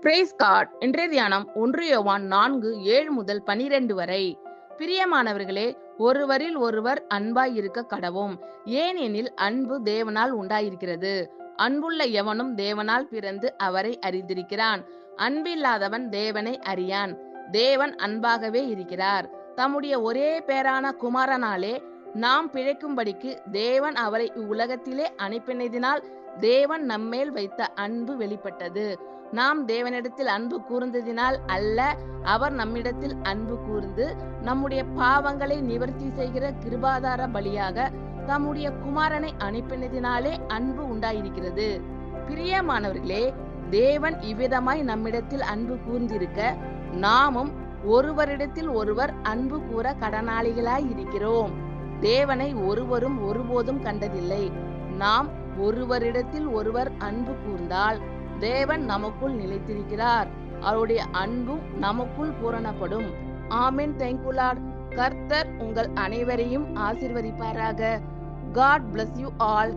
Price God. இன்றைய தியானம் 1 யோவான் 4:7 முதல் 12 வரை. பிரியமானவர்களே, ஒருவரில் ஒருவர் அன்பாய் இருக்க கடவோம். ஏனெனில் அன்பு தேவனால் உண்டாயிருக்கிறது. அன்புள்ள எவனும் தேவனால் பிறந்து அவரை அறிந்திருக்கிறான். அன்பில்லாதவன் தேவனை அறியான். தேவன் அன்பாகவே இருக்கிறார். தம்முடைய ஒரே பேரான குமாரனாலே நாம் பிழைக்கும்படிக்கு தேவன் அவரை இவ்வுலகத்திலே அனுப்பினதினால் தேவன் நம்மேல் வைத்த அன்பு வெளிப்பட்டது. நாம் தேவனிடத்தில் அன்பு கூர்ந்ததினால் அல்ல, அவர் நம்மிடத்தில் அன்பு கூர்ந்து நம்முடைய பாவங்களை நிவர்த்தி செய்கிற கிருபாதார பலியாக தம்முடைய குமாரனை அனுப்பினதினாலே அன்பு உண்டாயிருக்கிறது. பிரியமானவர்களே, தேவன் இவ்விதமாய் நம்மிடத்தில் அன்பு கூர்ந்திருக்க நாமும் ஒருவரிடத்தில் ஒருவர் அன்பு கூற கடனாளிகளாய் இருக்கிறோம். தேவனை ஒருவரும் ஒருபோதும் கண்டதில்லை. நாம் ஒருவரிடத்தில் ஒருவர் அன்பு கூர்ந்தால் தேவன் நமக்குள் நிலைத்திருக்கிறார். அவருடைய அன்பும் நமக்குள் பூரணப்படும். ஆமென். Thank you Lord. கர்த்தர் உங்கள் அனைவரையும் ஆசீர்வதிப்பாராக. God bless you all.